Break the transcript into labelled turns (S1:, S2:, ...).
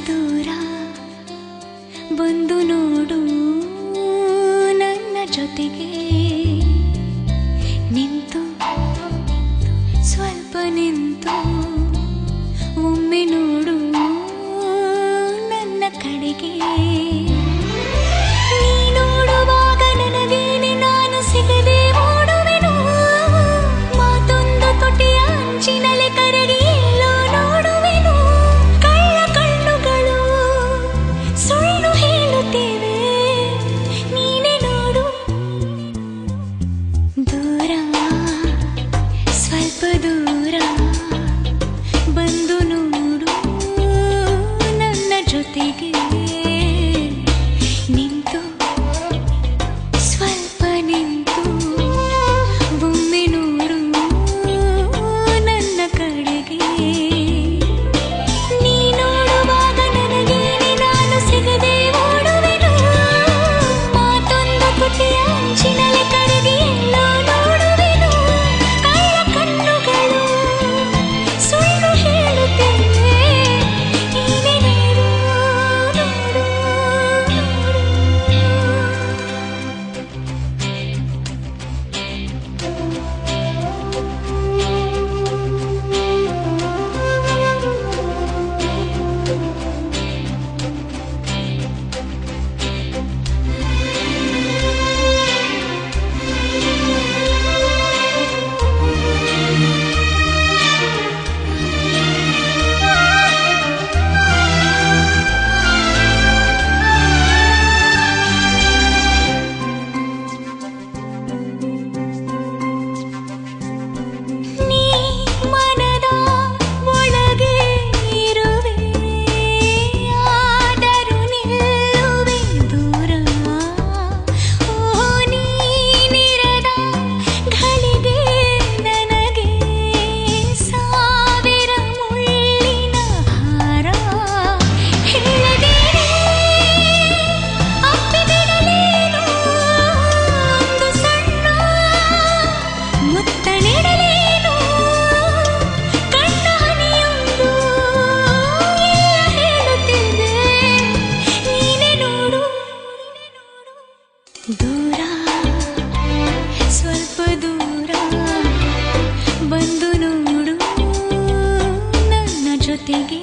S1: ದೂರ ಬಂದು ನೋಡು ನನ್ನ ಜೊತೆಗೆ ನಿಂತು ಸ್ವಲ್ಪ ನಿಂತು ಒಮ್ಮೆ ನೋಡು ನನ್ನ ಕಡೆಗೆ ನೀ ನೋಡುವಾಗ ನನಗೇನೆ ನಾನು ಸಿಗದೆ ಓಡುವೆನು ಮಾತೊಂದು ತುಟಿಯ ಅಂಚಿನಲ್ಲಿ ಕರಗಿ ಎಲ್ಲೋ ನೋಡುವೆನು ಕಳ್ಳ ಕಣ್ಣುಗಳು ಸುಳ್ಳು ಹೇಳುತ್ತೇವೆ ನೀನೆ ನೋಡು ದೂರ ಸ್ವಲ್ಪ ದೂರ ಬಂದು ನೋಡು ನನ್ನ ಜೊತೆಗೆ ನಿಂತು ಸ್ವಲ್ಪ ನಿಂತು ಒಮ್ಮೆ ನೋಡು ನನ್ನ ಕಡೆಗೆ ನೀ ನೋಡುವಾಗ ನನಗೇನೆ ನಾನು ಸಿಗದೆ ಓಡುವೆನು ಮಾತೊಂದು ತುಟಿಯ ಅಂಚಿನಲ್ಲಿ ಕರಗಿ ಎಲ್ಲೋ ನೋಡುವೆನು ಕಳ್ಳ ಕಣ್ಣುಗಳು ಸುಳ್ಳು ಹೇಳುತ್ತೇವೆ ನೀನೆ ನೋಡು ನೀ ಮನದ ಒಳಗೆ ಇರುವೆ ಆದರೂ ನಿಲ್ಲುವೆ ದೂರ ಓ ನೀನಿರದ ಘಳಿಗೆ ನನಗೆ ಸಾವಿರ ಮುಳ್ಳಿನ ಹಾರ ಹೇಳದೇನೆ ಅಪ್ಪಿಬಿಡಲೇನು ಒಂದು ಸಣ್ಣ ಮುತ್ತ ನೀಡಲೇನು ಕಣ್ಣ ಹನಿಯೊಂದು ಎಲ್ಲ ಹೇಳುತ್ತಿದೆ ನೀನೆ ನೋಡು ದೂರ ಸ್ವಲ್ಪ ದೂರ ಬಂದು ನೋಡು ನನ್ನ ಜೊತೆಗೆ